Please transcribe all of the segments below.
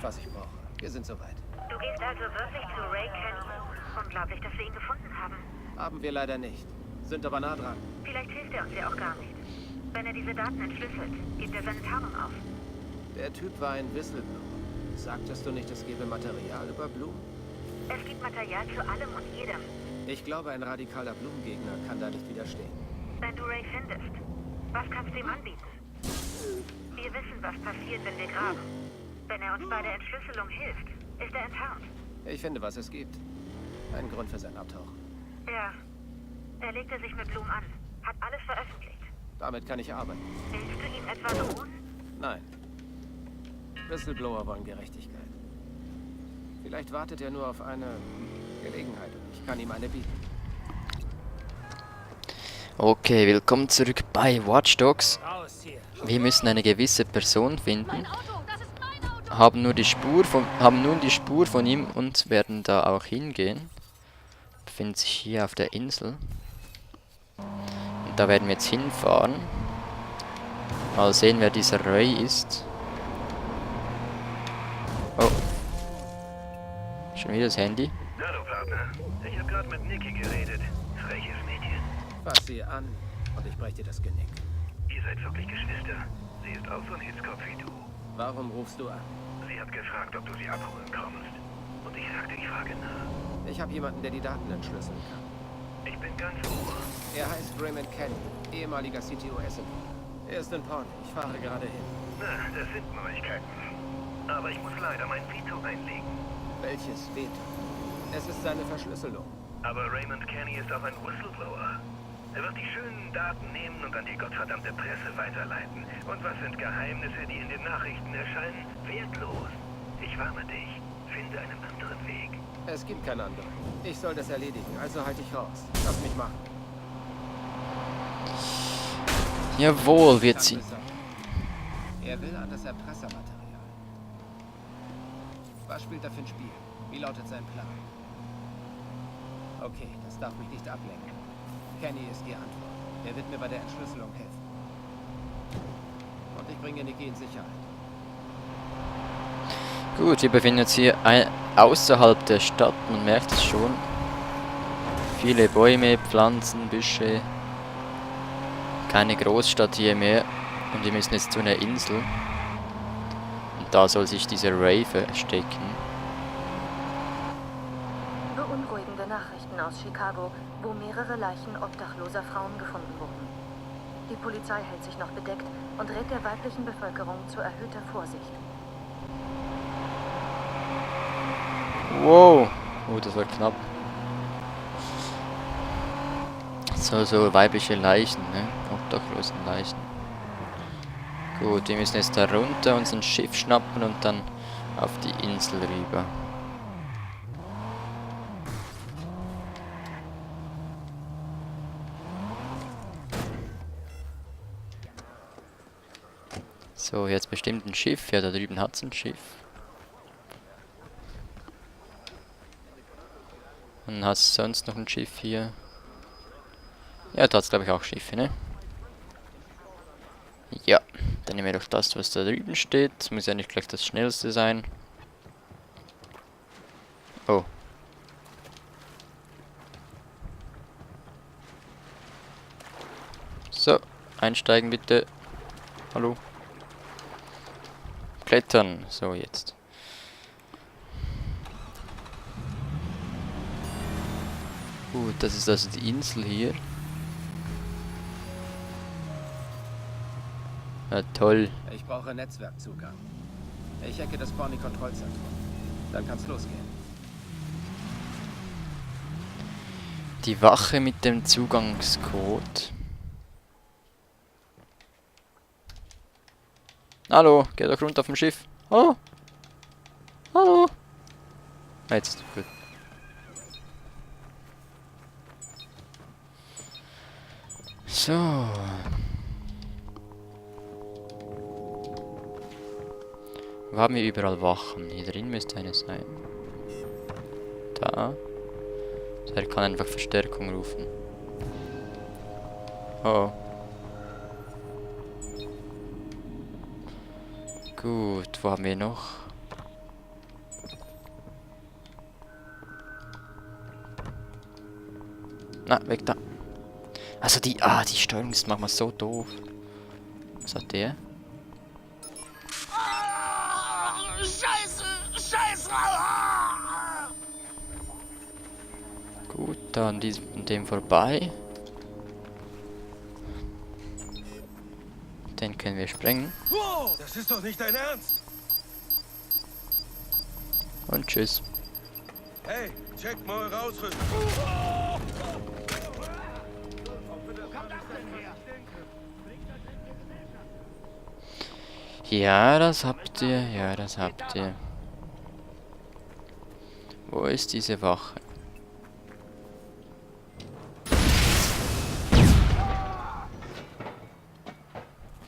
was ich brauche. Wir sind soweit. Du gehst also wirklich zu Ray Kenny? Unglaublich, dass wir ihn gefunden haben. Haben wir leider nicht. Sind aber nah dran. Vielleicht hilft er uns ja auch gar nicht. Wenn er diese Daten entschlüsselt, gibt er seine Tarnung auf. Der Typ war ein Whistleblower. Sagtest du nicht, es gäbe Material über Bloom? Es gibt Material zu allem und jedem. Ich glaube, ein radikaler Bloom-Gegner kann da nicht widerstehen. Wenn du Ray findest, was kannst du ihm anbieten? Wir wissen, was passiert, wenn wir graben. Wenn er uns bei der Entschlüsselung hilft, ist er enttarnt. Ich finde, was es gibt. Ein Grund für sein Abtauchen. Ja. Er legte sich mit Bloom an. Hat alles veröffentlicht. Damit kann ich arbeiten. Willst du ihn etwa drohen? Nein. Whistleblower wollen Gerechtigkeit. Vielleicht wartet er nur auf eine Gelegenheit und ich kann ihm eine bieten. Okay, willkommen zurück bei Watch Dogs. Wir müssen eine gewisse Person finden. Haben nun die Spur von ihm und werden da auch hingehen. Befindet sich hier auf der Insel. Und da werden wir jetzt hinfahren. Mal sehen, wer dieser Ray ist. Oh. Schon wieder das Handy. Hallo Partner, ich habe gerade mit Nikki geredet. Freches Mädchen. Fass sie an und ich breche dir das Genick. Ihr seid wirklich Geschwister. Sie ist auch so ein Hitzkopf wie du. Warum rufst du an? Sie hat gefragt, ob du sie abholen kommst. Und ich sagte, ich frage nach. Ich habe jemanden, der die Daten entschlüsseln kann. Ich bin ganz ohr. Er heißt Raymond Kenny, ehemaliger CTOS-Entwickler. Er ist in Porn. Ich fahre gerade hin. Na, das sind Neuigkeiten. Aber ich muss leider mein Veto einlegen. Welches Veto? Es ist seine Verschlüsselung. Aber Raymond Kenny ist auch ein Whistleblower. Er wird die schönen Daten nehmen und an die gottverdammte Presse weiterleiten. Und was sind Geheimnisse, die in den Nachrichten erscheinen? Wertlos. Ich warne dich. Finde einen anderen Weg. Es gibt keinen anderen. Ich soll das erledigen, also halte ich raus. Lass mich machen. Jawohl, wird sie. Er will an das Erpressermaterial. Was spielt er für ein Spiel? Wie lautet sein Plan? Okay, das darf mich nicht ablenken. Kenny ist die Antwort. Er wird mir bei der Entschlüsselung helfen. Und ich bringe Nikki in Sicherheit. Gut, wir befinden uns hier außerhalb der Stadt, man merkt es schon. Viele Bäume, Pflanzen, Büsche. Keine Großstadt hier mehr. Und wir müssen jetzt zu einer Insel. Und da soll sich dieser Ray verstecken. Beunruhigende Nachrichten aus Chicago, wo mehrere Leichen obdachloser Frauen gefunden wurden. Die Polizei hält sich noch bedeckt und rät der weiblichen Bevölkerung zu erhöhter Vorsicht. Wow! Oh, das war knapp. So weibliche Leichen, ne? Obdachlosen Leichen. Gut, wir müssen jetzt da runter, uns ein Schiff schnappen und dann auf die Insel rüber. So, jetzt bestimmt ein Schiff. Ja, da drüben hat es ein Schiff. Und hast du sonst noch ein Schiff hier? Ja, da hat es glaube ich auch Schiffe, ne? Ja, dann nehmen wir doch das, was da drüben steht. Das muss ja nicht gleich das schnellste sein. Oh. So, einsteigen bitte. Hallo. Klettern. So, jetzt. Gut, das ist also die Insel hier. Ja, toll. Ich brauche Netzwerkzugang. Ich hacke das Pony-Kontrollzentrum. Dann kann's losgehen. Die Wache mit dem Zugangscode. Hallo, geh doch runter auf dem Schiff. Hallo? Hallo? Ah, jetzt, gut. So. Wo haben wir überall Wachen? Hier drin müsste eine sein. Da. Der kann einfach Verstärkung rufen. Oh. Gut, wo haben wir noch? Na, weg da. Also die Steuerung ist manchmal so doof. Was hat der? Scheiße! Gut, da an dem vorbei. Den können wir sprengen. Wow, das ist doch nicht dein Ernst! Und tschüss. Hey, check mal eure Ausrüstung. Ja, das habt ihr. Ja, das habt ihr. Wo ist diese Wache?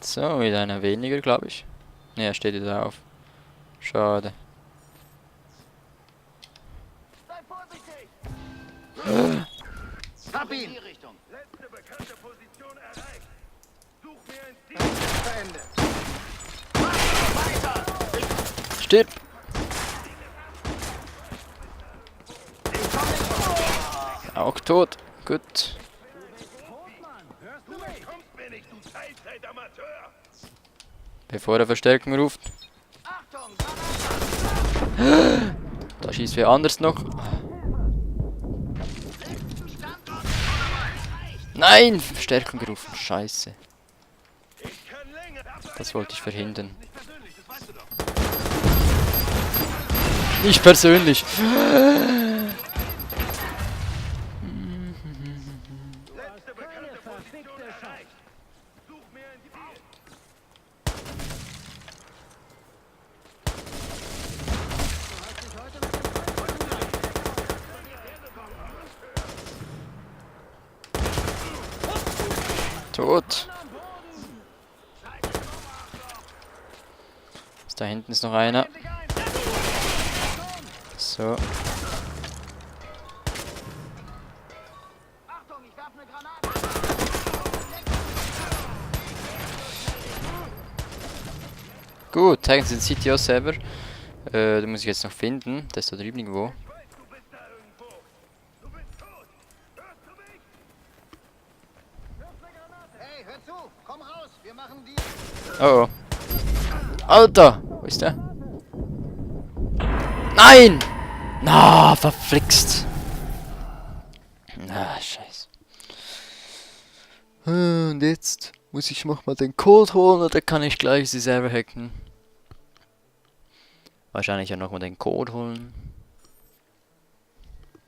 So, wieder einer weniger, glaube ich. Ne, er steht wieder auf. Schade. Hab ihn! Letzte bekannte Position erreicht. Such mir ein Ziel. Beendet. Stirb! Auch tot. Gut. Du kommst mir nicht, du Teilzeit-Amateur. Bevor er Verstärkung ruft. Da schießt wer anders noch. Nein! Verstärkung gerufen. Scheiße. Ich kann länger. Das wollte ich verhindern. Nicht persönlich. Letzte bekannte Position erreicht. Such mir ein Ziel. Tot. Da hinten ist noch einer. So. Gut, zeigen Sie den CTO selber. Den muss ich jetzt noch finden. Der ist da drüben irgendwo. Du bist da irgendwo. Du bist tot. Hörst du mich? Hey, hör zu! Komm raus! Wir machen die... Oh oh. Alter! Wo ist der? Nein! Na, verflixt! Na, scheiße. Und jetzt muss ich noch mal den Code holen oder kann ich gleich sie selber hacken? Wahrscheinlich auch noch mal den Code holen.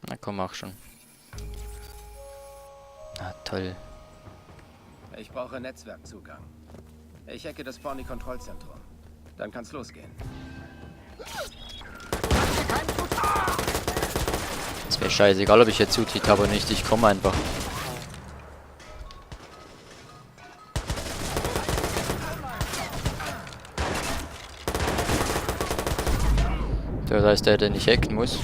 Na komm, mach schon. Na toll. Ich brauche Netzwerkzugang. Ich hacke das Pony-Kontrollzentrum. Dann kann's losgehen. Es wäre scheißegal, ob ich jetzt Zutit habe oder nicht. Ich komme einfach. So, da ist der nicht hacken muss.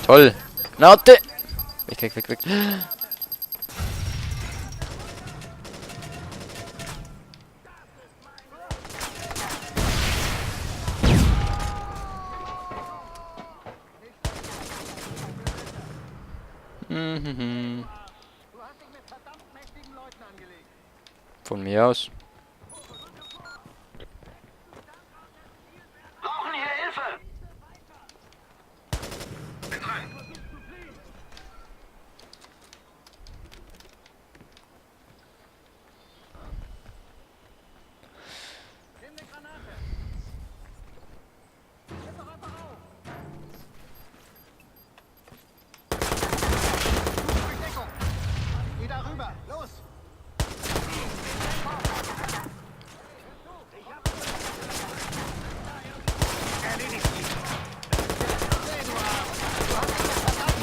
Toll. Nate! Weg, weg, weg, weg. Von mir aus. Brauchen hier Hilfe! Bin dran. Geh da rüber! Los!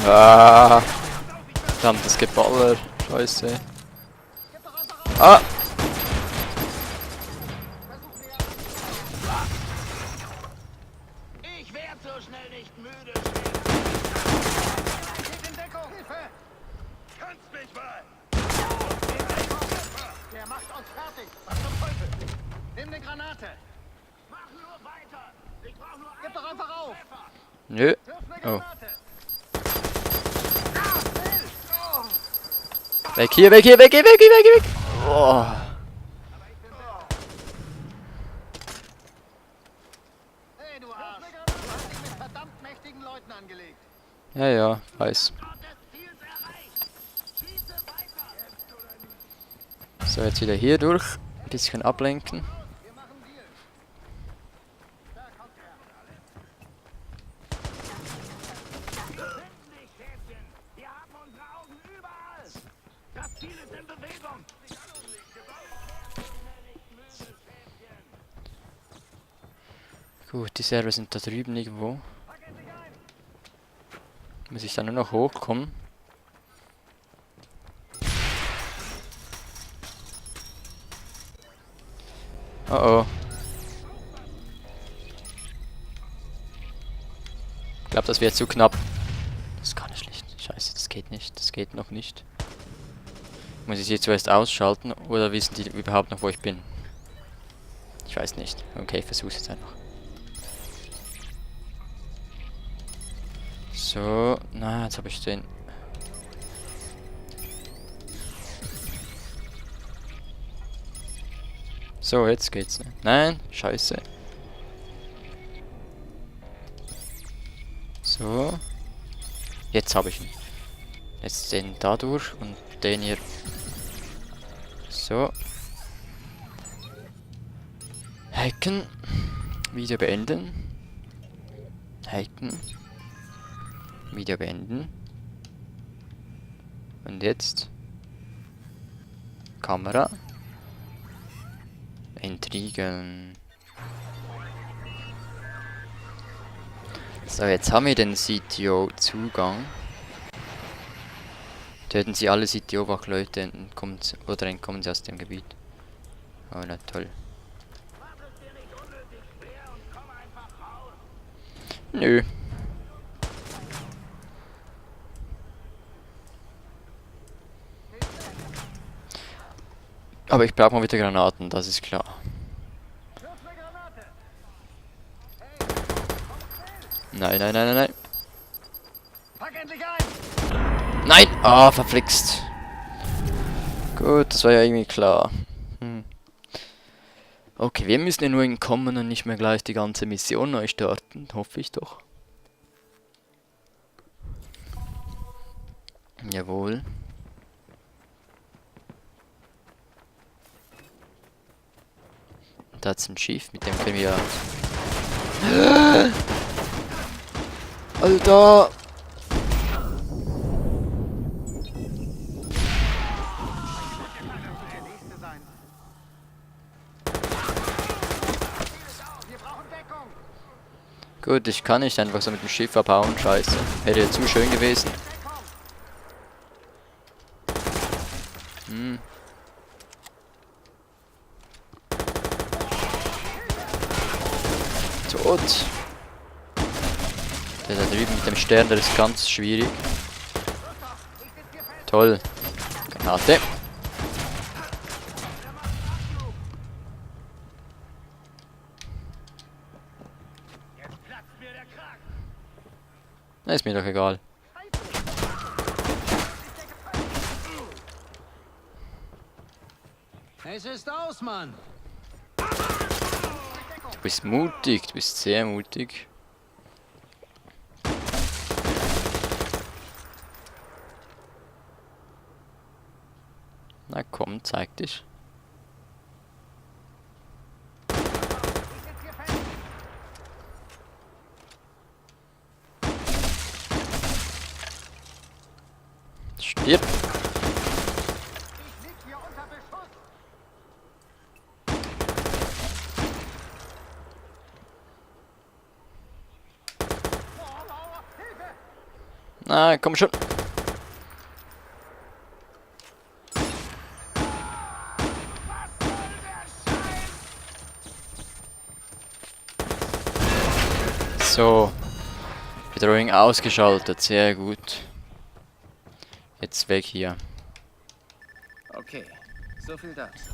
Ah, verdammtes Geballer. Scheiße. Ah! Ich werd so schnell nicht müde. Geht in Deckung! Hilfe! Kannst mich mal. Der macht uns fertig! Was zum Teufel? Nimm eine Granate! Mach nur weiter. Ich brauch nur Gib doch einfach auf! Nö. Oh. Weg hier, weg hier, weg hier, weg hier, weg hier, weg! Oh. Hey, du Arsch! Du hast dich mit verdammt mächtigen Leuten angelegt. Ja, ja, weiß. So, jetzt wieder hier durch. Ein bisschen ablenken. Wir machen Deal. Da kommt er. Wir haben unsere Augen überall. Das Ziel ist in Bewegung. Gut, die Server sind da drüben irgendwo. Muss ich da nur noch hochkommen? Oh oh. Ich glaube, das wird zu knapp. Das kann ich schlecht. Scheiße, das geht nicht. Das geht noch nicht. Muss ich sie zuerst ausschalten oder wissen die überhaupt noch, wo ich bin? Ich weiß nicht. Okay, ich versuch's jetzt einfach. So, na, jetzt habe ich den. So, jetzt geht's. Ne? Nein, scheiße. So. Jetzt habe ich ihn. Jetzt den da durch und den hier. So. Hacken. Video beenden. Hacken. Video beenden. Und jetzt. Kamera. Intrigen. So, jetzt haben wir den CTO-Zugang. Töten Sie alle CTO-Wachleute oder entkommen Sie aus dem Gebiet. Oh, na toll. Nö. Aber ich brauche mal wieder Granaten, das ist klar. Nein, nein, nein, nein, nein. Pack endlich ein! Nein! Ah, verflixt. Gut, das war ja irgendwie klar. Okay, wir müssen ja nur entkommen und nicht mehr gleich die ganze Mission neu starten. Hoffe ich doch. Jawohl. Da hat's ein Schiff, mit dem können wir... Alter! Gut, ich kann nicht einfach so mit dem Schiff abhauen, scheiße. Wäre ja zu schön gewesen. Tot. Der da drüben mit dem Stern, der ist ganz schwierig. Toll. Granate. Na, ist mir doch egal. Es ist aus, Mann! Du bist mutig, du bist sehr mutig. Na komm, zeig dich. Stirb! Ich lieg hier unter Beschuss! Na, komm schon. So. Bedrohung ausgeschaltet, sehr gut. Jetzt weg hier. Okay, so viel dazu.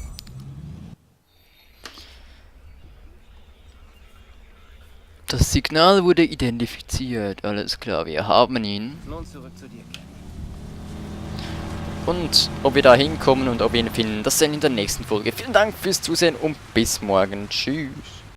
Das Signal wurde identifiziert. Alles klar, wir haben ihn. Nun zurück zu dir, Kenny. Und ob wir da hinkommen und ob wir ihn finden, das sehen wir in der nächsten Folge. Vielen Dank fürs Zusehen und bis morgen. Tschüss.